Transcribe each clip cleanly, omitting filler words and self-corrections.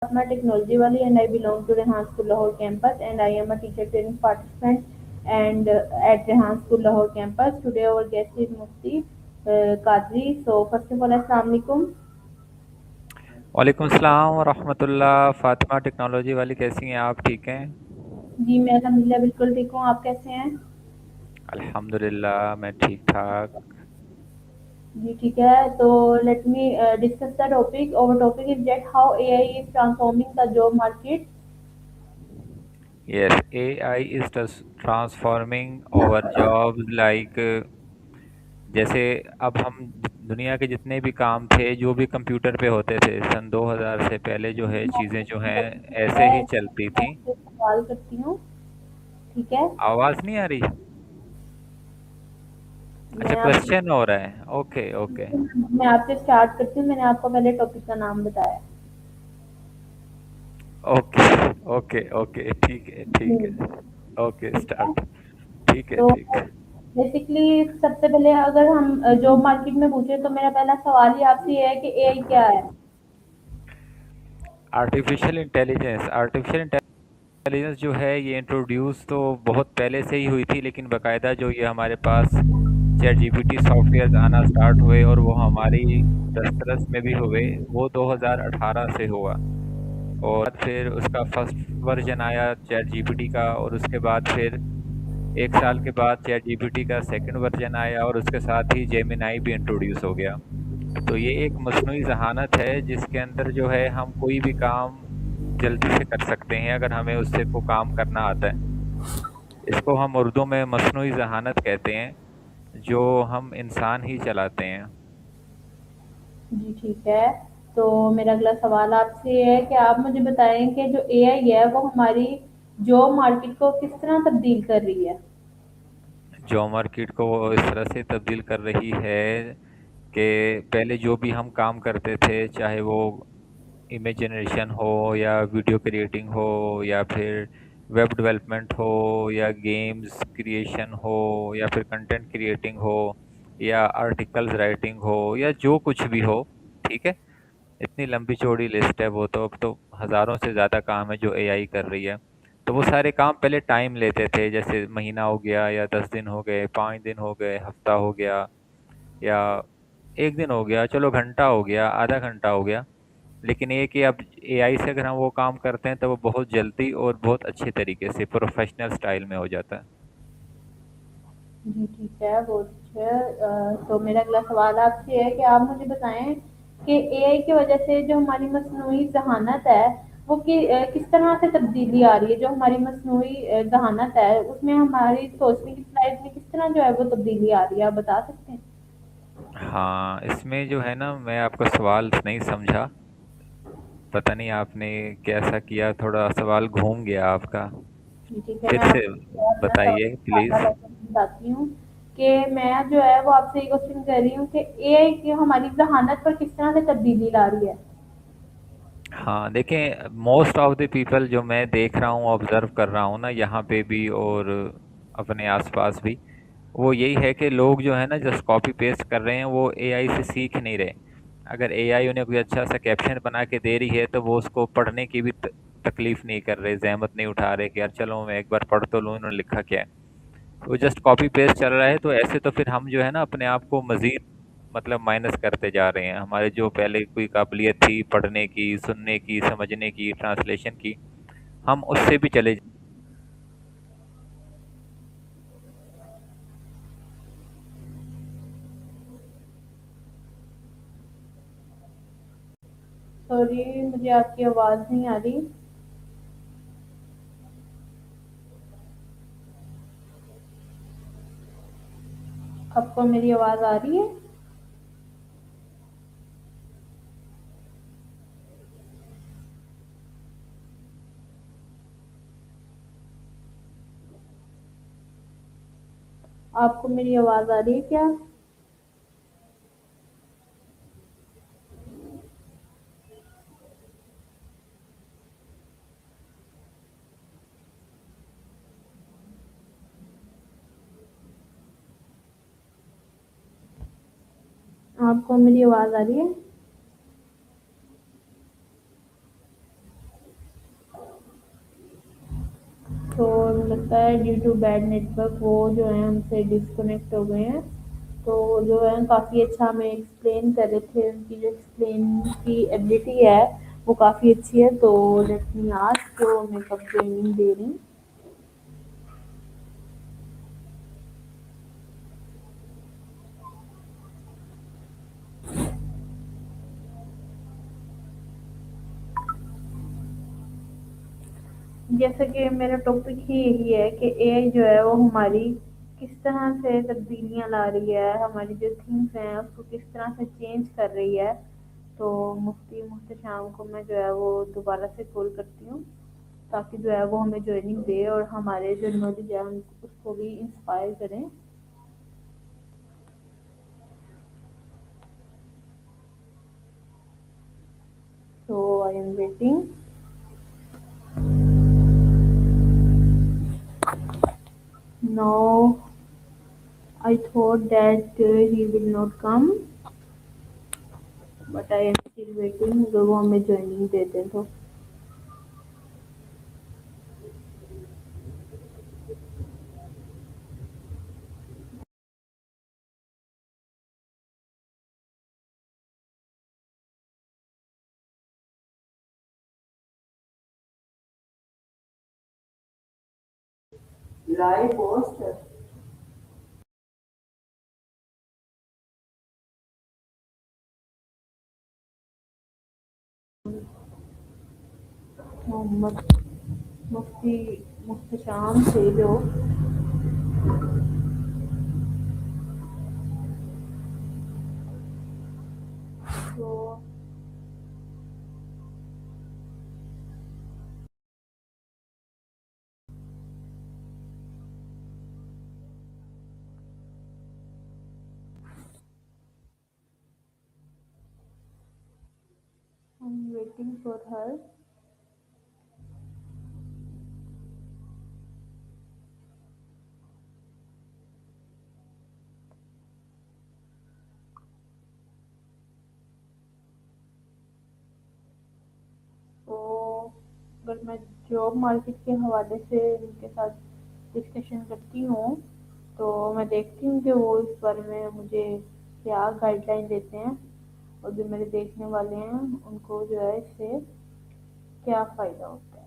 Fatma Technology Wali and I belong to Rehan School Lahore campus and I am a teacher training participant and at Rehan School Lahore campus. Today our guest is Mufti Qadri. So first of all, Assalamu alaikum. वालेकुम सलाम रहमतुल्लाह। Fatima technology वाली कैसी हैं आप? ठीक हैं? जी मैं अल्हम्दुलिल्लाह बिल्कुल ठीक हूँ, आप कैसे हैं? अल्हम्दुलिल्लाह मैं ठीक ठाक। जी ठीक है, तो let me discuss the topic. Our topic is that how AI is transforming the job market. Yes, AI is transforming our jobs like जैसे अब हम दुनिया के जितने भी काम थे जो भी कंप्यूटर पे होते थे सन 2000 से पहले जो है चीज़ें जो हैं ऐसे ही मैं चलती थी। आपसे सवाल करती हूँ, ठीक है? आवाज़ नहीं आ रही? अच्छा, मैं आपसे क्वेश्चन हो रहा है। ओके ओके मैं आपसे स्टार्ट करती हूँ, मैंने आपको पहले टॉपिक का नाम बताया। ओके ओके ओके, ठीक है ठीक हम्म, है। ओके ठीक है। स्टार्ट। ठीक है तो ठीक। बेसिकली सबसे पहले अगर हम जॉब मार्केट में पूछे तो मेरा पहला सवाल ही आपसे ये है कि एआई क्या है? आर्टिफिशियल इंटेलिजेंस जो है ये इंट्रोड्यूस तो बहुत पहले से ही हुई थी, लेकिन बाकायदा जो ये हमारे पास चैट जीपीटी सॉफ्टवेयर आना स्टार्ट हुए और वो हमारी दस्तरस में भी हुए, वो 2018 से हुआ। और फिर उसका फर्स्ट वर्जन आया चैट जीपीटी का, और उसके बाद फिर एक साल के बाद चैट जीपीटी का सेकंड वर्जन आया, और उसके साथ ही जेमिनाई भी इंट्रोड्यूस हो गया। तो ये एक मसनूई ज़हानत है जिसके अंदर जो है हम कोई भी काम जल्दी से कर सकते हैं अगर हमें उससे को काम करना आता है। इसको हम उर्दू में मसनूई ज़हानत कहते हैं, जो हम इंसान ही चलाते हैं। जी ठीक है। तो मेरा अगला सवाल आपसे ये है कि आप मुझे बताएं कि जो एआई है वो हमारी जॉब मार्केट को किस तरह तब्दील कर रही है? जॉब मार्केट को वो इस तरह से तब्दील कर रही है कि पहले जो भी हम काम करते थे, चाहे वो इमेज जनरेशन हो या वीडियो क्रिएटिंग हो या फिर वेब डेवलपमेंट हो या गेम्स क्रिएशन हो या फिर कंटेंट क्रिएटिंग हो या आर्टिकल्स राइटिंग हो या जो कुछ भी हो, ठीक है। इतनी लंबी चौड़ी लिस्ट है वो, तो अब तो हज़ारों से ज़्यादा काम है जो एआई कर रही है। तो वो सारे काम पहले टाइम लेते थे, जैसे महीना हो गया या 10 दिन हो गए, 5 दिन हो गए, हफ्ता हो गया, या एक दिन हो गया, चलो घंटा हो गया, आधा घंटा हो गया। लेकिन ये कि अब एआई से अगर हम वो काम करते हैं तो वो बहुत जल्दी और बहुत अच्छे तरीके से प्रोफेशनल स्टाइल में हो जाता है। जी ठीक है, बहुत अच्छा। तो मेरा अगला सवाल आपसे है कि आप मुझे बताएं कि एआई की वजह से जो हमारी मसनूई जहानत है वो किस तरह से तब्दीली आ रही है? जो हमारी मसनूई जहानत है उसमें हमारी सोचने की सलाहियत में किस तरह जो है वो तब्दीली आ रही है, आप बता सकते हैं? हाँ, इसमें जो है ना, मैं आपका सवाल नहीं समझा। पता नहीं आपने कैसा किया, थोड़ा सवाल घूम गया आपका। जी ठीक है, मैं फिर से आपको अपना बताइए सवाल प्लीज़। बताती हूँ कि मैं जो है वो आपसे ये क्वेश्चन कर रही हूँ कि एआई की हमारी जहानत पर किस तरह से तब्दीली ला रही है? हाँ, देखें, मोस्ट ऑफ द पीपल जो मैं देख रहा हूँ, ऑब्जर्व कर रहा हूँ ना, यहाँ पे भी और अपने आसपास भी, वो यही है कि लोग जो है ना जस्ट कॉपी पेस्ट कर रहे हैं, वो एआई से सीख नहीं रहे। अगर एआई उन्हें कोई अच्छा सा कैप्शन बना के दे रही है तो वो उसको पढ़ने की भी तकलीफ नहीं कर रहे, जहमत नहीं उठा रहे कि यार चलो मैं एक बार पढ़ तो लूँ इन्होंने लिखा क्या है। वो जस्ट कॉपी पेस्ट चल रहा है। तो ऐसे तो फिर हम जो है ना अपने आप को मजीद मतलब माइनस करते जा रहे हैं। हमारे जो पहले कोई काबिलियत थी पढ़ने की, सुनने की, समझने की, ट्रांसलेशन की, हम उससे भी चले। सॉरी, मुझे आपकी आवाज़ नहीं आ रही। आपको मेरी आवाज़ आ रही है? आपको मेरी आवाज़ आ रही है क्या? आपको मेरी आवाज़ आ रही है? लगता है ड्यू टू बैड नेटवर्क वो जो है हमसे डिस्कनेक्ट हो गए हैं। तो जो है काफ़ी अच्छा हमें एक्सप्लेन कर रहे थे, उनकी जो एक्सप्लेन की एबिलिटी है वो काफ़ी अच्छी है। तो लेट मी आस्क, तो मैं कब ट्रेनिंग दे रही हूँ? जैसे कि मेरा टॉपिक ही यही है कि एआई जो है वो हमारी किस तरह से तब्दीलियाँ ला रही है, हमारी जो थिंग्स हैं उसको किस तरह से चेंज कर रही है। तो मुफ्ती मुहतशाम को मैं जो है वो दोबारा से कॉल करती हूँ, ताकि जो है वो हमें ज्वाइनिंग दे और हमारे जो नॉलेज है उसको भी इंस्पायर करें। So I am waiting. Now I thought that he will not come, but I am still waiting अगर वो हमें ज्वाइनिंग देते हैं तो। लाइव पोस्ट मोहम्मद मुफ्ती मुख्तशाम थे जो। तो I am waiting for her. तो अगर मैं जॉब मार्केट के हवाले से उनके साथ डिस्कशन करती हूँ, तो मैं देखती हूँ कि वो इस बारे में मुझे क्या गाइडलाइन देते हैं, और जो मेरे देखने वाले हैं उनको जो है इससे क्या फ़ायदा होता है।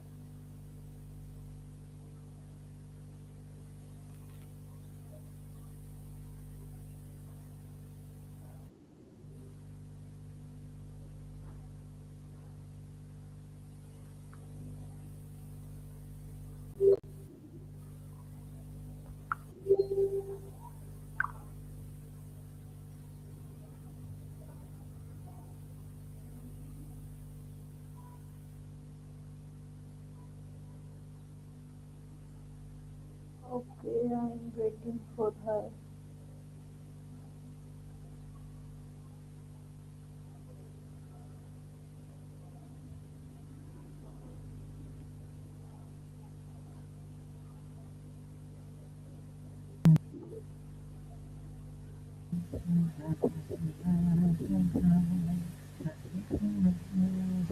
Okay, I am waiting for her.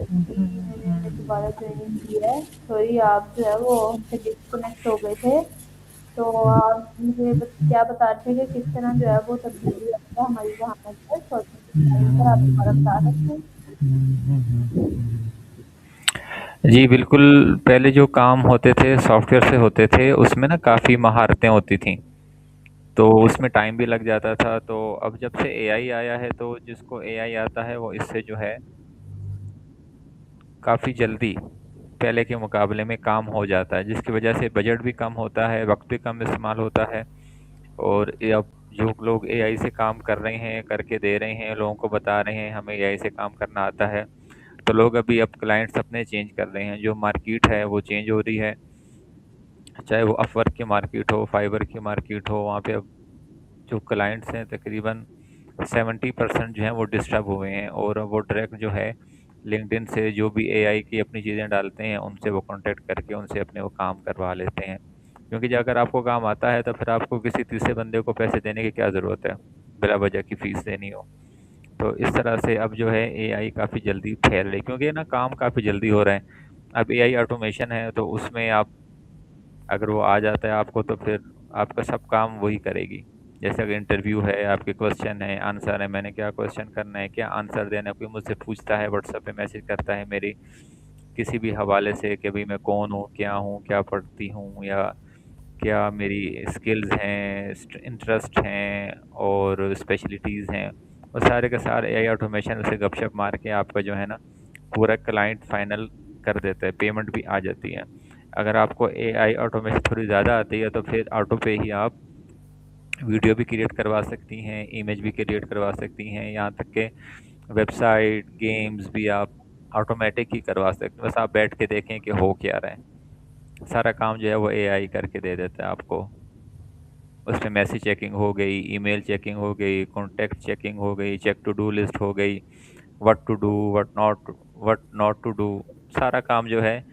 जी, मैंने दोबारा ज्वाइनिंग की है। सॉरी, आप जो है वो हमसे डिस्कनेक्ट हो गए थे। तो आप मुझे क्या बता रहे थे कि किस तरह जो है वो तब्दीली आता है हमारी जहानत पर, सोचने के टाइम पर आप दोबारा बता सकते हैं? जी बिल्कुल, पहले जो काम होते थे सॉफ्टवेयर से होते थे उसमें ना काफ़ी महारतें होती थीं, तो उसमें टाइम भी लग जाता था। तो अब जब से एआई आया है तो जिसको एआई आता है वो इससे जो है काफ़ी जल्दी पहले के मुकाबले में काम हो जाता है, जिसकी वजह से बजट भी कम होता है, वक्त भी कम इस्तेमाल होता है। और ये अब जो लोग एआई से काम कर रहे हैं, करके दे रहे हैं, लोगों को बता रहे हैं हमें एआई से काम करना आता है, तो लोग अभी अब क्लाइंट्स अपने चेंज कर रहे हैं, जो मार्केट है वो चेंज हो रही है। चाहे वो अपवर्क की मार्केट हो, फाइवर की मार्केट हो, वहाँ पे अब जो क्लाइंट्स हैं तकरीबन 70% जो हैं वो डिस्टर्ब हुए हैं, और वो डायरेक्ट जो है लिंक्डइन से जो भी एआई की अपनी चीज़ें डालते हैं उनसे वो कांटेक्ट करके उनसे अपने वो काम करवा लेते हैं। क्योंकि जब अगर आपको काम आता है तो फिर आपको किसी तीसरे बंदे को पैसे देने की क्या ज़रूरत है, बिला वजह की फ़ीस देनी हो। तो इस तरह से अब जो है एआई काफ़ी जल्दी फैल रही है, क्योंकि ना काम काफ़ी जल्दी हो रहा है। अब एआई ऑटोमेशन है तो उसमें आप अगर वो आ जाता है आपको तो फिर आपका सब काम वही करेगी। जैसे अगर इंटरव्यू है, आपके क्वेश्चन है, आंसर है, मैंने क्या क्वेश्चन करना है, क्या आंसर देना है, कोई मुझसे पूछता है, व्हाट्सएप पे मैसेज करता है मेरी किसी भी हवाले से कि भाई मैं कौन हूँ, क्या पढ़ती हूँ, या क्या मेरी स्किल्स हैं, इंटरेस्ट हैं और स्पेशलिटीज़ हैं, वो सारे के सारे एआई ऑटोमेशन से गपशप मार के आपका जो है ना पूरा क्लाइंट फाइनल कर देता है, पेमेंट भी आ जाती है। अगर आपको एआई ऑटोमेशन थोड़ी ज़्यादा आती है तो फिर ऑटो पे ही आप वीडियो भी क्रिएट करवा सकती हैं, इमेज भी क्रिएट करवा सकती हैं, यहाँ तक के वेबसाइट गेम्स भी आप ऑटोमेटिक ही करवा सकते हैं। बस आप बैठ के देखें कि हो क्या रहा है, सारा काम जो है वो एआई करके दे देता है आपको। उसमें मैसेज चेकिंग हो गई, ईमेल चेकिंग हो गई, कॉन्टैक्ट चेकिंग हो गई, चेक टू डू लिस्ट हो गई, what to do, what not to do, सारा काम जो है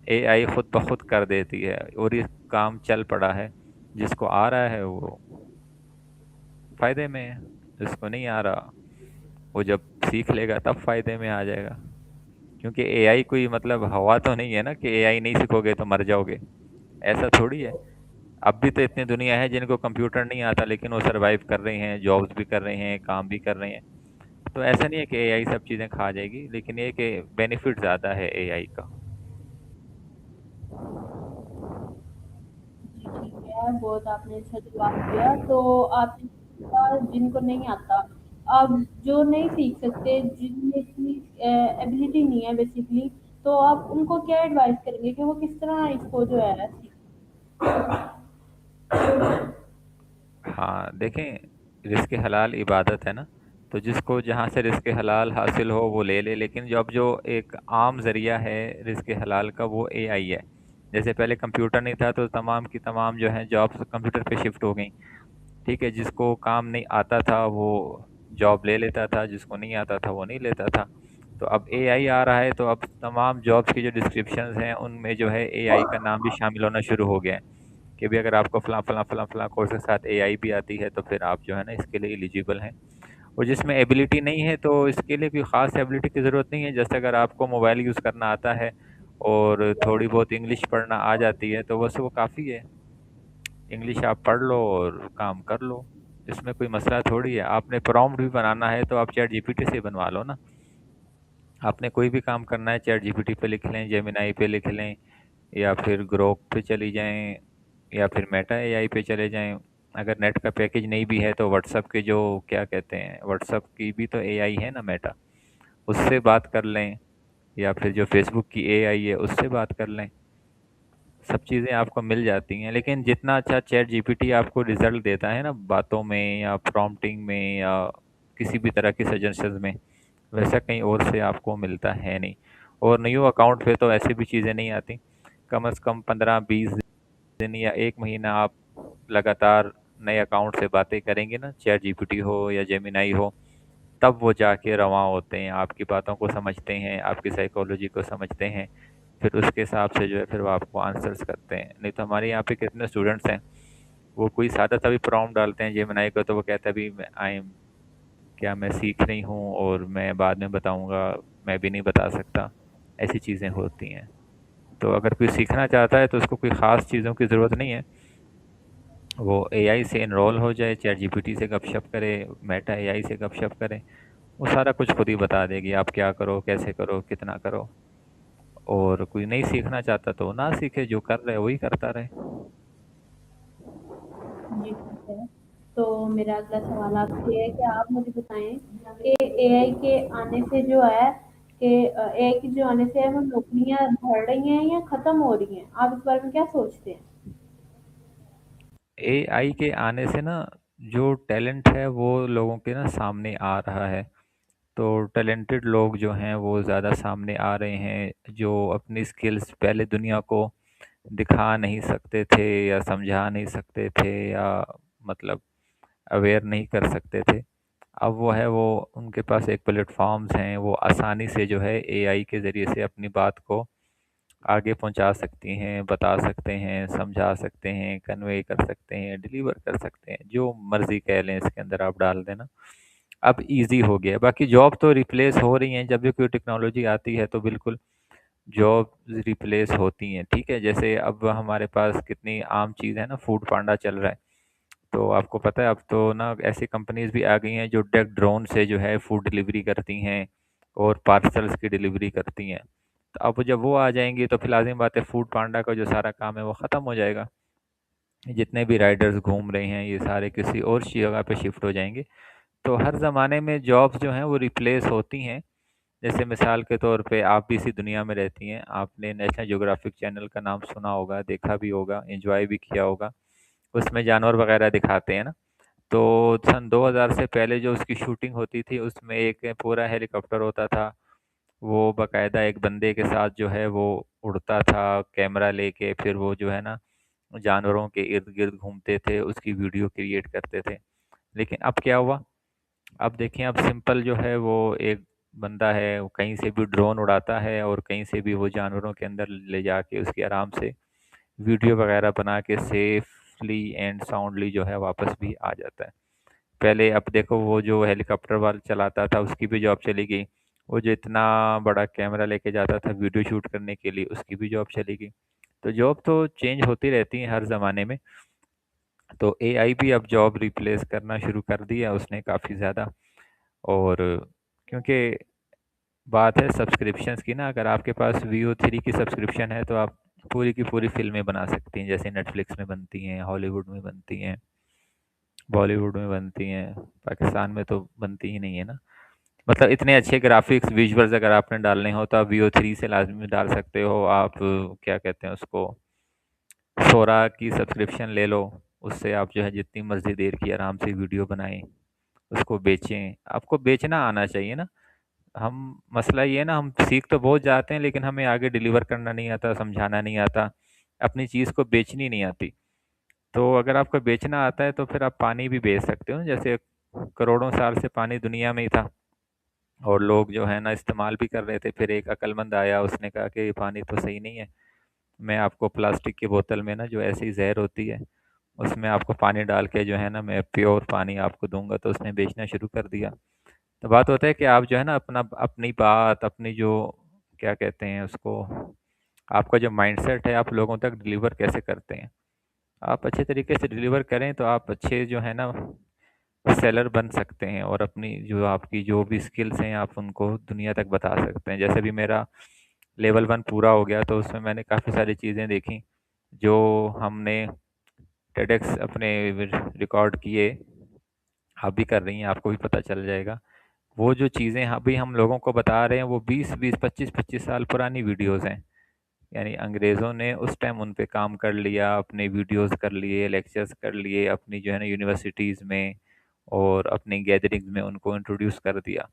एआई खुद ब खुद कर देती है। और ये काम चल पड़ा है, जिसको आ रहा है वो फायदे में है, जिसको नहीं आ रहा वो जब सीख लेगा तब फायदे में आ जाएगा। क्योंकि एआई कोई मतलब हवा तो नहीं है ना कि एआई नहीं सीखोगे तो मर जाओगे, ऐसा थोड़ी है। अब भी तो इतनी दुनिया है जिनको कंप्यूटर नहीं आता लेकिन वो सरवाइव कर रहे हैं, जॉब्स भी कर रहे हैं, काम भी कर रहे हैं। तो ऐसा नहीं है कि एआई सब चीज़ें खा जाएगी, लेकिन ये कि बेनिफिट ज़्यादा है एआई का। जी, ठीक है, बहुत आपने अच्छा जवाब दिया। तो आपने कहा जिनको नहीं आता, अब जो नहीं सीख सकते, जिनमें इतनी एबिलिटी नहीं है बेसिकली, तो आप उनको क्या एडवाइस करेंगे कि वो किस तरह इसको जो है सीख। हाँ देखें, रिज़्क़ हलाल इबादत है ना, तो जिसको जहाँ से रिज़्क़ हलाल हासिल हो वो ले ले। लेकिन जो अब जो एक आम ज़रिया है रिज़्क़ हलाल का वो एआई है। जैसे पहले कंप्यूटर नहीं था तो तमाम की तमाम जो है जॉब्स कंप्यूटर पे शिफ्ट हो गई। ठीक है, जिसको काम नहीं आता था वो जॉब ले लेता था, जिसको नहीं आता था वो नहीं लेता था। तो अब एआई आ रहा है तो अब तमाम जॉब्स की जो डिस्क्रिप्शंस हैं उनमें जो है एआई का नाम भी शामिल होना शुरू हो गया है कि भी अगर आपको फलां फलां फलां फलां कोर्स के साथ एआई भी आती है तो फिर आप जो है ना इसके लिए एलिजिबल हैं। और जिसमें एबिलिटी नहीं है तो इसके लिए कोई ख़ास एबिलिटी की ज़रूरत नहीं है। जैसे अगर आपको मोबाइल यूज़ करना आता है और थोड़ी बहुत इंग्लिश पढ़ना आ जाती है तो बस वो काफ़ी है। इंग्लिश आप पढ़ लो और काम कर लो, इसमें कोई मसला थोड़ी है। आपने प्रॉम्प्ट भी बनाना है तो आप चैट जीपीटी से बनवा लो ना। आपने कोई भी काम करना है चैट जीपीटी पे लिख लें, जेमिनाई पे लिख लें, या फिर ग्रोक पे चली जाएं, या फिर मेटा एआई पे चले जाएं। अगर नेट का पैकेज नहीं भी है तो व्हाट्सअप के जो क्या कहते हैं, व्हाट्सअप की भी तो एआई है ना मेटा, उससे बात कर लें, या फिर जो फेसबुक की एआई है उससे बात कर लें। सब चीज़ें आपको मिल जाती हैं। लेकिन जितना अच्छा चैट जीपीटी आपको रिजल्ट देता है ना बातों में या प्रॉम्प्टिंग में या किसी भी तरह की सजेशंस में, वैसा कहीं और से आपको मिलता है नहीं। और न्यू अकाउंट पे तो ऐसी भी चीज़ें नहीं आती। कम से कम 15-20 दिन या 1 महीना आप लगातार नए अकाउंट से बातें करेंगे ना, चैट जीपीटी हो या जेमिनाई हो, तब वो जाके रवां होते हैं, आपकी बातों को समझते हैं, आपकी साइकोलॉजी को समझते हैं, फिर उसके हिसाब से जो है फिर वो आपको आंसर्स करते हैं। नहीं तो हमारे यहाँ पे कितने स्टूडेंट्स हैं, वो कोई सादा सा भी प्रॉम्प्ट डालते हैं जेमिनाई को तो वो कहता है अभी आई एम, क्या मैं सीख रही हूँ और मैं बाद में बताऊँगा, मैं भी नहीं बता सकता। ऐसी चीज़ें होती हैं। तो अगर कोई सीखना चाहता है तो उसको कोई ख़ास चीज़ों की ज़रूरत नहीं है। वो एआई से इनरोल हो जाए, चैट जीपीटी से गपशप करे, मेटा एआई से गपशप करे, वो सारा कुछ खुद ही बता देगी आप क्या करो, कैसे करो, कितना करो। और कोई नहीं सीखना चाहता तो ना सीखे, जो कर रहे है वही करता रहे। जी, ठीक है। तो मेरा अगला सवाल आपसे है कि आप मुझे बताएँ कि एआई के आने से जो है कि एआई के जो आने से है वो नौकरियाँ बढ़ रही हैं या खत्म हो रही हैं? आप इस बारे में क्या सोचते हैं? एआई के आने से ना जो टैलेंट है वो लोगों के ना सामने आ रहा है। तो टैलेंटेड लोग जो हैं वो ज़्यादा सामने आ रहे हैं, जो अपनी स्किल्स पहले दुनिया को दिखा नहीं सकते थे या समझा नहीं सकते थे या मतलब अवेयर नहीं कर सकते थे। अब वो है वो उनके पास एक प्लेटफॉर्म्स हैं, वो आसानी से जो है एआई के ज़रिए से अपनी बात को आगे पहुंचा सकती हैं, बता सकते हैं, समझा सकते हैं, कन्वे कर सकते हैं, डिलीवर कर सकते हैं, जो मर्ज़ी कह लें इसके अंदर आप डाल देना। अब इजी हो गया है। बाकी जॉब तो रिप्लेस हो रही हैं, जब भी कोई टेक्नोलॉजी आती है तो बिल्कुल जॉब रिप्लेस होती हैं, ठीक है। जैसे अब हमारे पास कितनी आम चीज़ है ना, फूड पांडा चल रहा है। तो आपको पता है अब तो ना ऐसी कंपनीज भी आ गई हैं जो डायरेक्ट ड्रोन से जो है फूड डिलीवरी करती हैं और पार्सल्स की डिलीवरी करती हैं। तो अब जब वो आ जाएंगी तो फिर लाजिम बात है फूड पांडा का जो सारा काम है वो ख़त्म हो जाएगा। जितने भी राइडर्स घूम रहे हैं ये सारे किसी और जगह पे शिफ्ट हो जाएंगे। तो हर ज़माने में जॉब्स जो हैं वो रिप्लेस होती हैं। जैसे मिसाल के तौर पे आप भी इसी दुनिया में रहती हैं, आपने नेशनल ज्योग्राफिक चैनल का नाम सुना होगा, देखा भी होगा, एंजॉय भी किया होगा। उसमें जानवर वगैरह दिखाते हैं ना। तो सन 2000 से पहले जो उसकी शूटिंग होती थी उसमें एक पूरा हेलीकॉप्टर होता था। वो बाकायदा एक बंदे के साथ जो है वो उड़ता था कैमरा लेके, फिर वो जो है ना जानवरों के इर्द गिर्द घूमते थे, उसकी वीडियो क्रिएट करते थे। लेकिन अब क्या हुआ, अब देखें अब सिंपल जो है वो एक बंदा है वो कहीं से भी ड्रोन उड़ाता है और कहीं से भी वो जानवरों के अंदर ले जाके उसकी आराम से वीडियो वगैरह बना के सेफली एंड साउंडली जो है वापस भी आ जाता है। पहले अब देखो वो जो हेलीकॉप्टर वाला चलाता था उसकी भी जॉब चली गई। वो जो इतना बड़ा कैमरा लेके जाता था वीडियो शूट करने के लिए उसकी भी जॉब चली गई। तो जॉब तो चेंज होती रहती है हर ज़माने में। तो एआई भी अब जॉब रिप्लेस करना शुरू कर दिया उसने काफ़ी ज़्यादा। और क्योंकि बात है सब्सक्रिप्शंस की ना, अगर आपके पास VO3 की सब्सक्रिप्शन है तो आप पूरी की पूरी फिल्में बना सकती हैं, जैसे नेटफ्लिक्स में बनती हैं, हॉलीवुड में बनती हैं, बॉलीवुड में बनती हैं। पाकिस्तान में तो बनती ही नहीं है ना। मतलब इतने अच्छे ग्राफिक्स विजुअल्स अगर आपने डालने हो तो आप VO3 से लाजमी डाल सकते हो। आप क्या कहते हैं उसको, सोरा की सब्सक्रिप्शन ले लो, उससे आप जो है जितनी मर्जी देर की आराम से वीडियो बनाएं, उसको बेचें। आपको बेचना आना चाहिए ना। हम मसला ये है ना, हम सीख तो बहुत जाते हैं लेकिन हमें आगे डिलीवर करना नहीं आता, समझाना नहीं आता, अपनी चीज़ को बेचनी नहीं आती। तो अगर आपको बेचना आता है तो फिर आप पानी भी बेच सकते हो। जैसे करोड़ों साल से पानी दुनिया में ही था और लोग जो है ना इस्तेमाल भी कर रहे थे। फिर एक अक्लमंद आया, उसने कहा कि ये पानी तो सही नहीं है, मैं आपको प्लास्टिक की बोतल में ना जो ऐसी जहर होती है उसमें आपको पानी डाल के जो है ना मैं प्योर पानी आपको दूंगा। तो उसने बेचना शुरू कर दिया। तो बात होता है कि आप जो है ना अपना अपनी बात अपनी जो क्या कहते हैं उसको, आपका जो माइंडसेट है आप लोगों तक डिलीवर कैसे करते हैं। आप अच्छे तरीके से डिलीवर करें तो आप अच्छे जो है ना सेलर बन सकते हैं और अपनी जो आपकी जो भी स्किल्स हैं आप उनको दुनिया तक बता सकते हैं। जैसे भी मेरा लेवल 1 पूरा हो गया तो उसमें मैंने काफ़ी सारी चीज़ें देखी जो हमने टेडेक्स अपने रिकॉर्ड किए। आप भी कर रही हैं, आपको भी पता चल जाएगा। वो जो चीज़ें अभी हम लोगों को बता रहे हैं वो 20-20, 25-25 साल पुरानी वीडियोस हैं। यानी अंग्रेज़ों ने उस टाइम उन पे काम कर लिया, अपने वीडियोस कर लिए, लेक्चर्स कर लिए अपनी जो है ना यूनिवर्सिटीज़ में और अपनी गैदरिंग्स में उनको इंट्रोड्यूस कर दिया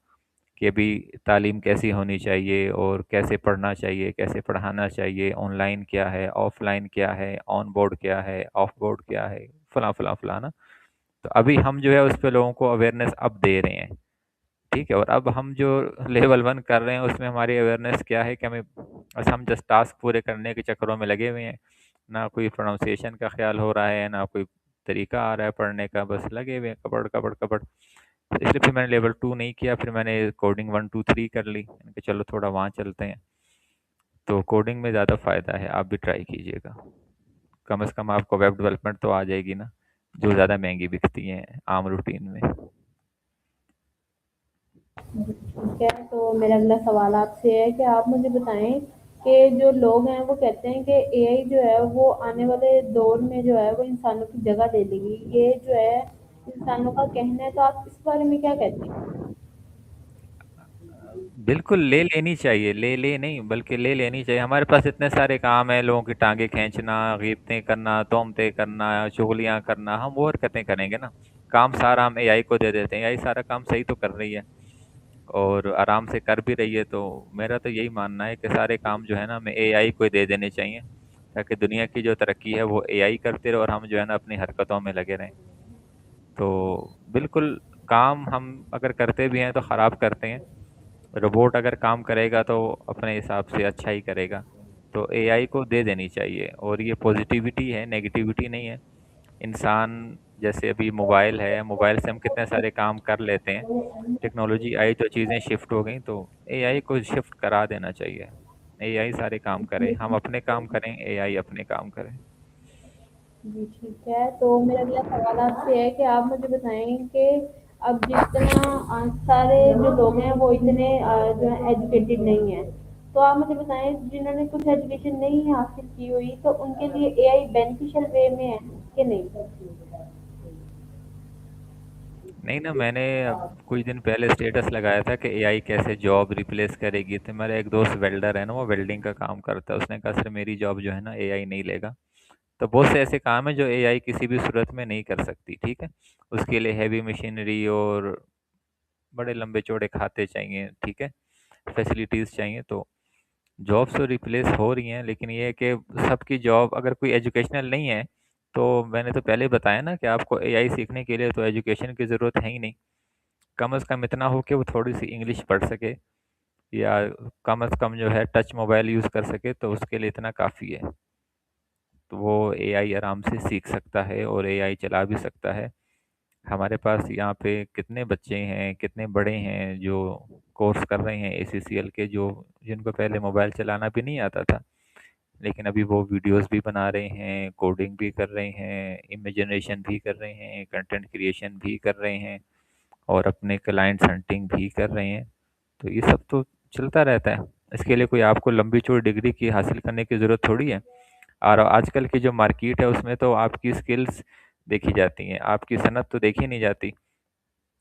कि अभी तालीम कैसी होनी चाहिए और कैसे पढ़ना चाहिए, कैसे पढ़ाना चाहिए, ऑनलाइन क्या है, ऑफलाइन क्या है, ऑन बोर्ड क्या है, ऑफ बोर्ड क्या है, फलां फलां फलाना। तो अभी हम जो है उस पे लोगों को अवेयरनेस अब दे रहे हैं, ठीक है। और अब हम जो लेवल 1 कर रहे हैं उसमें हमारी अवेयरनेस क्या है कि हमें बस हम जस्ट टास्क पूरे करने के चक्करों में लगे हुए हैं। ना कोई प्रोनाउंसिएशन का ख्याल हो रहा है, ना कोई तरीका आ रहा है पढ़ने का, बस लगे हुए हैं कबड़ कबड़ कबड़। तो इसलिए फिर मैंने लेवल 2 नहीं किया, फिर मैंने कोडिंग 1 2 3 कर ली। मैंने कहा चलो थोड़ा वहाँ चलते हैं। तो कोडिंग में ज़्यादा फ़ायदा है, आप भी ट्राई कीजिएगा। कम से कम आपको वेब डेवलपमेंट तो आ जाएगी ना, जो ज़्यादा महंगी बिकती हैं आम रूटीन में। ठीक है, तो मेरा अगला सवाल आपसे है कि आप मुझे बताएँ कि जो लोग हैं वो कहते हैं कि एआई जो है वो आने वाले दौर में जो है वो इंसानों की जगह ले लेगी। ये जो है इंसानों का कहना है, तो आप इस बारे में क्या कहते हैं? बिल्कुल ले लेनी चाहिए, ले ले नहीं बल्कि ले लेनी चाहिए। हमारे पास इतने सारे काम हैं, लोगों की टांगे खींचना, गिबतें करना, तोहमतें करना, चुगलियाँ करना, हम वो हरकतें करेंगे ना। काम सारा हम एआई को दे देते हैं, एआई सारा काम सही तो कर रही है और आराम से कर भी रही है। तो मेरा तो यही मानना है कि सारे काम जो है ना हमें एआई को दे देने चाहिए, ताकि दुनिया की जो तरक्की है वो एआई करते रहे और हम जो है ना अपनी हरकतों में लगे रहें। तो बिल्कुल, काम हम अगर करते भी हैं तो ख़राब करते हैं। रोबोट अगर काम करेगा तो अपने हिसाब से अच्छा ही करेगा। तो एआई को दे देनी चाहिए और ये पॉजिटिविटी है, नेगेटिविटी नहीं है। इंसान जैसे अभी मोबाइल है, मोबाइल से हम कितने सारे काम कर लेते हैं। टेक्नोलॉजी आई तो चीज़ें शिफ्ट हो गई, तो एआई को शिफ्ट करा देना चाहिए। एआई सारे काम करे, जी, हम अपने काम करें, एआई अपने काम करे। जी, ठीक है। तो मेरा अगला सवाल आपसे है कि आप मुझे बताएँ कि अब जितना सारे जो लोग हैं वो इतने जो है एजुकेटेड नहीं हैं। तो आप मुझे बताएँ जिन्होंने कुछ एजुकेशन नहीं हासिल की हुई तो उनके लिए एआई बेनिफिशियल वे में है कि नहीं? नहीं ना, मैंने अब कुछ दिन पहले स्टेटस लगाया था कि एआई कैसे जॉब रिप्लेस करेगी, तो मेरा एक दोस्त वेल्डर है ना, वो वेल्डिंग का काम करता है, उसने कहा सर मेरी जॉब जो है ना एआई नहीं लेगा। तो बहुत से ऐसे काम है जो एआई किसी भी सूरत में नहीं कर सकती, ठीक है। उसके लिए हैवी मशीनरी और बड़े लंबे चौड़े खाते चाहिए, ठीक है, फैसिलिटीज़ चाहिए। तो जॉब्स तो रिप्लेस हो रही हैं, लेकिन ये है कि सबकी जॉब अगर कोई एजुकेशनल नहीं है, तो मैंने तो पहले ही बताया ना कि आपको एआई सीखने के लिए तो एजुकेशन की ज़रूरत है ही नहीं। कम से कम इतना हो कि वो थोड़ी सी इंग्लिश पढ़ सके, या कम से कम जो है टच मोबाइल यूज़ कर सके, तो उसके लिए इतना काफ़ी है। तो वो एआई आराम से सीख सकता है और एआई चला भी सकता है। हमारे पास यहाँ पे कितने बच्चे हैं, कितने बड़े हैं जो कोर्स कर रहे हैं एसीसीएल के, जो जिनको पहले मोबाइल चलाना भी नहीं आता था, लेकिन अभी वो वीडियोस भी बना रहे हैं, कोडिंग भी कर रहे हैं, इमेज जनरेशन भी कर रहे हैं, कंटेंट क्रिएशन भी कर रहे हैं, और अपने क्लाइंट्स हंटिंग भी कर रहे हैं। तो ये सब तो चलता रहता है। इसके लिए कोई आपको लंबी चौड़ी डिग्री की हासिल करने की ज़रूरत थोड़ी है। और आजकल की जो मार्केट है उसमें तो आपकी स्किल्स देखी जाती हैं, आपकी सनत तो देखी नहीं जाती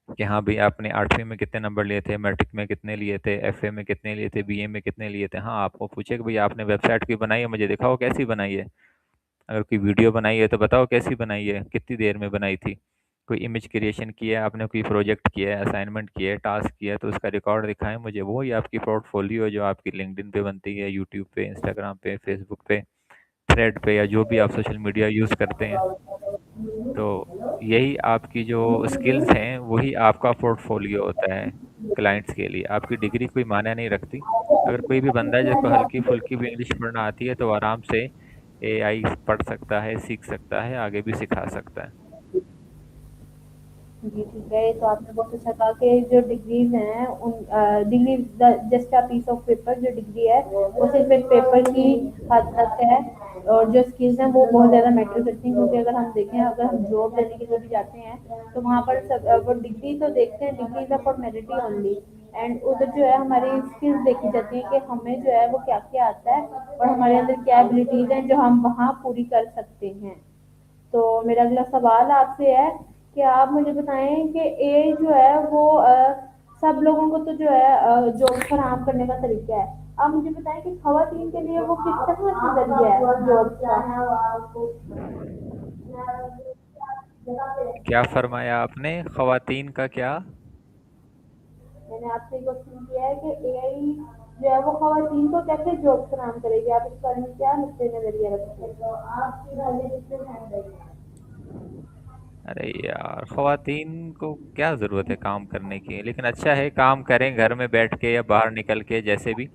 कि हाँ भाई आपने 8वीं में कितने नंबर लिए थे, मैट्रिक में कितने लिए थे, एफए में कितने लिए थे, बीए में कितने लिए थे। हाँ, आपको पूछे कि भाई आपने वेबसाइट की बनाई है, मुझे दिखाओ कैसी बनाई है। अगर कोई वीडियो बनाई है तो बताओ कैसी बनाई है, कितनी देर में बनाई थी। कोई इमेज क्रिएशन किया है आपने, कोई प्रोजेक्ट किया है, असाइनमेंट किया है, टास्क किया है, तो उसका रिकॉर्ड दिखाएं मुझे। वो ही आपकी पोर्टफोलियो है जो आपकी लिंक्डइन पे बनती है, यूट्यूब पे, इंस्टाग्राम पे, फेसबुक पे, थ्रेड पे, या जो भी आप सोशल मीडिया यूज़ करते हैं। तो यही आपकी जो स्किल्स हैं वही आपका पोर्टफोलियो होता है क्लाइंट्स के लिए। आपकी डिग्री कोई मायने नहीं रखती। अगर कोई भी बंदा है जिसको हल्की फुल्की भी इंग्लिश पढ़ना आती है, तो वो आराम से एआई पढ़ सकता है, सीख सकता है, आगे भी सिखा सकता है। जी, ठीक है। ये तो आपने बहुत अच्छा कहा कि जो डिग्रीज़ हैं उन degree just a piece of paper, जो डिग्री है वो सिर्फ़ एक पेपर की हद तक है, और जो स्किल्स हैं वो बहुत ज़्यादा मैटर करती हैं, क्योंकि अगर हम देखें, अगर हम जॉब लेने के लिए भी जाते हैं तो वहाँ पर वो डिग्री तो देखते हैं, degree is a formality only, and उधर जो है हमारी स्किल्स देखी जाती हैं कि हमें जो है वो क्या-क्या आता है और हमारे अंदर क्या एबिलिटीज़ हैं जो हम वहाँ पूरी कर सकते हैं। तो मेरा अगला सवाल आपसे है कि आप मुझे बताएं कि एआई जो है वो सब लोगों को तो जो है जॉब फराहम करने का तरीका है। आप मुझे बताएं कि खवातीन के लिए वो किस तरह से जरिया है जॉब क्या फरमाया आपने, खवातीन का क्या? मैंने आपसे क्वेश्चन किया है कि एआई जो है वो खवातीन को कैसे जॉब फराहम करेगी, आप इस बारे में क्या नुक्ते नजरिया रखते हैं? तो आपकी राय किससे सहमत है? अरे यार, खवातीन को क्या ज़रूरत है काम करने की, लेकिन अच्छा है काम करें घर में बैठ के या बाहर निकल के, जैसे भी।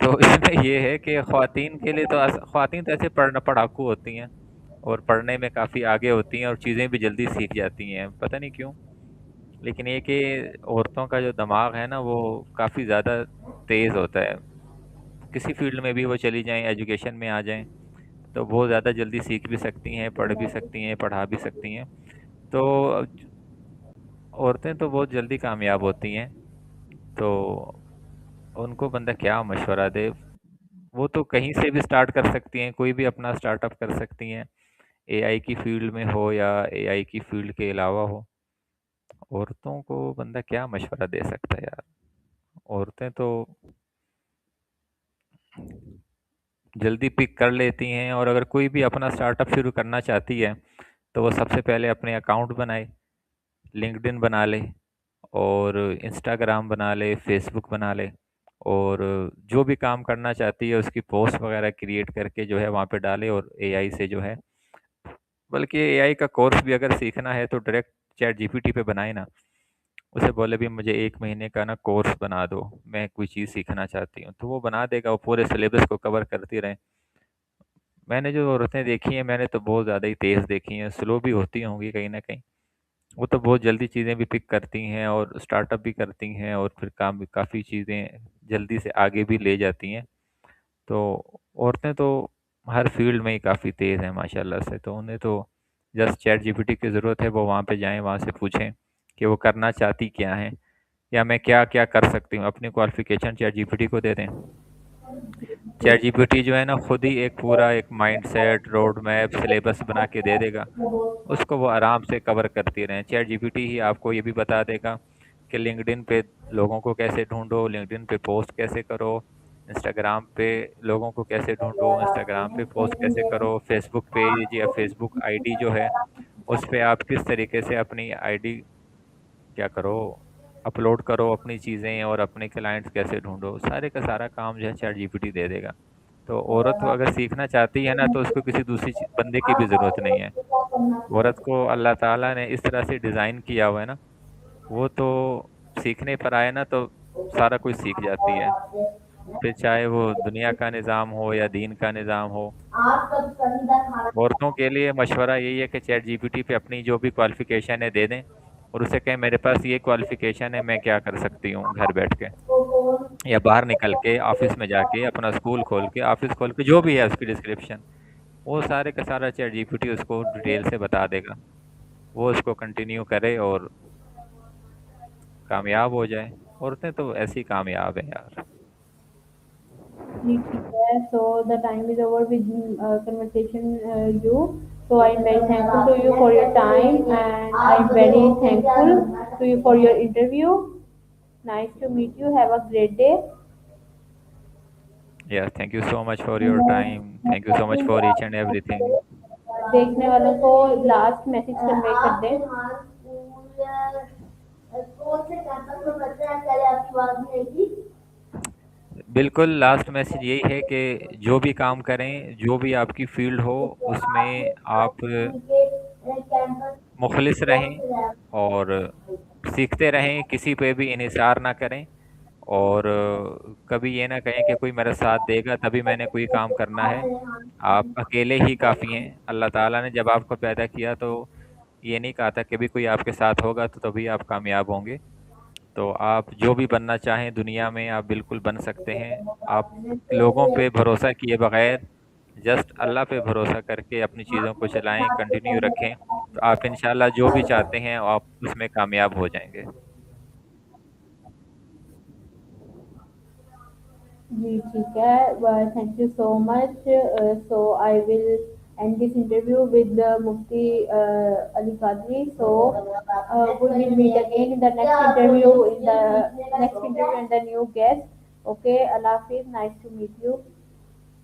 तो इसमें ये है कि ख़वातीन के लिए तो ख़वातीन तो ऐसे पढ़ाकू होती हैं, और पढ़ने में काफ़ी आगे होती हैं, और चीज़ें भी जल्दी सीख जाती हैं, पता नहीं क्यों। लेकिन ये कि औरतों का जो दिमाग है ना वो काफ़ी ज़्यादा तेज़ होता है। किसी फील्ड में भी वो चली जाएं, एजुकेशन में आ जाएं, तो बहुत ज़्यादा जल्दी सीख भी सकती हैं, पढ़ भी सकती हैं, पढ़ा भी सकती हैं। तो औरतें तो बहुत जल्दी कामयाब होती हैं। तो उनको बंदा क्या मशवरा दे। वो तो कहीं से भी स्टार्ट कर सकती हैं, कोई भी अपना स्टार्टअप कर सकती हैं, एआई की फील्ड में हो या एआई की फील्ड के अलावा हो। औरतों को बंदा क्या मशवरा दे सकता है यार। औरतें तो जल्दी पिक कर लेती हैं, और अगर कोई भी अपना स्टार्टअप शुरू करना चाहती है तो वो सबसे पहले अपने अकाउंट बनाए, लिंक्डइन बना ले, और इंस्टाग्राम बना ले, फेसबुक बना ले, और जो भी काम करना चाहती है उसकी पोस्ट वगैरह क्रिएट करके जो है वहाँ पे डाले, और एआई से जो है, बल्कि एआई का कोर्स भी अगर सीखना है तो डायरेक्ट चैट जीपीटी पे बनाए ना। उसे बोले भी मुझे 1 महीने का ना कोर्स बना दो, मैं कोई चीज़ सीखना चाहती हूँ, तो वो बना देगा, वो पूरे सिलेबस को कवर करती रहे। मैंने जो औरतें देखी हैं, मैंने तो बहुत ज़्यादा ही तेज़ देखी हैं, स्लो भी होती होंगी कहीं ना कहीं। वो तो बहुत जल्दी चीज़ें भी पिक करती हैं और स्टार्टअप भी करती हैं, और फिर काम भी काफ़ी चीज़ें जल्दी से आगे भी ले जाती हैं। तो औरतें तो हर फील्ड में ही काफ़ी तेज़ हैं माशाल्लाह से, तो उन्हें तो जस्ट चैट जीपीटी की ज़रूरत है, वो वहाँ पे जाएँ, वहाँ से पूछें कि वो करना चाहती क्या हैं, या मैं क्या-क्या कर सकती हूँ, अपनी क्वालिफ़िकेशन चैट जीपीटी को दे दें। जी। चैट जीपीटी जो है ना खुद ही एक पूरा एक माइंडसेट, रोड मैप, सिलेबस बना के दे देगा। उसको वो आराम से कवर करती रहें। चैट जीपीटी ही आपको ये भी बता देगा कि लिंक्डइन पे लोगों को कैसे ढूंढो, लिंक्डइन पे पोस्ट कैसे करो, इंस्टाग्राम पे लोगों को कैसे ढूंढो, इंस्टाग्राम पे पोस्ट कैसे करो, फेसबुक पेज या फेसबुक आईडी जो है उस पे आप किस तरीके से अपनी आईडी क्या करो, अपलोड करो अपनी चीज़ें, और अपने क्लाइंट्स कैसे ढूंढो, सारे का सारा काम जो है चैट जीपीटी दे देगा। तो औरत अगर सीखना चाहती है ना, तो उसको किसी दूसरी बंदे की भी ज़रूरत नहीं है। औरत को अल्लाह ताला ने इस तरह से डिज़ाइन किया हुआ है ना, वो तो सीखने पर आए ना तो सारा कुछ सीख जाती है। फिर चाहे वो दुनिया का निज़ाम हो या दीन का निज़ाम हो। औरतों के लिए मशवरा यही है कि चैट जीपीटी पे अपनी जो भी क्वालिफ़िकेशन है दे दें, और उसे कहें मेरे पास ये क्वालिफ़िकेशन है, मैं क्या कर सकती हूँ घर बैठ के, या बाहर निकल के ऑफिस में जाके अपना स्कूल खोल के, ऑफिस खोल के, जो भी है उसकी डिस्क्रिप्शन, वो सारे का सारा चैट जीपीटी उसको डिटेल से बता देगा। वो उसको कंटिन्यू करे और कामयाब हो जाए। औरतें तो ऐसी कामयाब है यार। जी, ठीक है। So the time is over with conversation you. So I'm very thankful to you for your time, and I'm very thankful to you for your interview. Nice to meet you. Have a great day. Yes, thank you so much for your time, thank you so much for each and everything. देखने वालों को last message convey कर दें। बिल्कुल, last message यही है कि जो भी काम करें, जो भी आपकी फील्ड हो, उसमें आप मुखलिस रहें और सीखते रहें, किसी पे भी इन्हिसार ना करें, और कभी ये ना कहें कि कोई मेरा साथ देगा तभी मैंने कोई काम करना है। आप अकेले ही काफ़ी हैं। अल्लाह ताला ने जब आपको पैदा किया तो ये नहीं कहा था कि भी कोई आपके साथ होगा तो तभी आप कामयाब होंगे। तो आप जो भी बनना चाहें दुनिया में आप बिल्कुल बन सकते हैं। आप लोगों पे भरोसा किए बगैर जस्ट अल्लाह पे भरोसा करके अपनी चीज़ों को चलाएं, कंटिन्यू रखें, तो आप इंशाल्लाह जो भी चाहते हैं आप उसमें कामयाब हो जाएंगे। जी, ठीक है। Thank you so much. So I will end this interview with the Mufti Ali Qadri. So we will meet again in the next interview, in the next interview and the new guest. Okay, Allah Hafiz. Nice to meet you.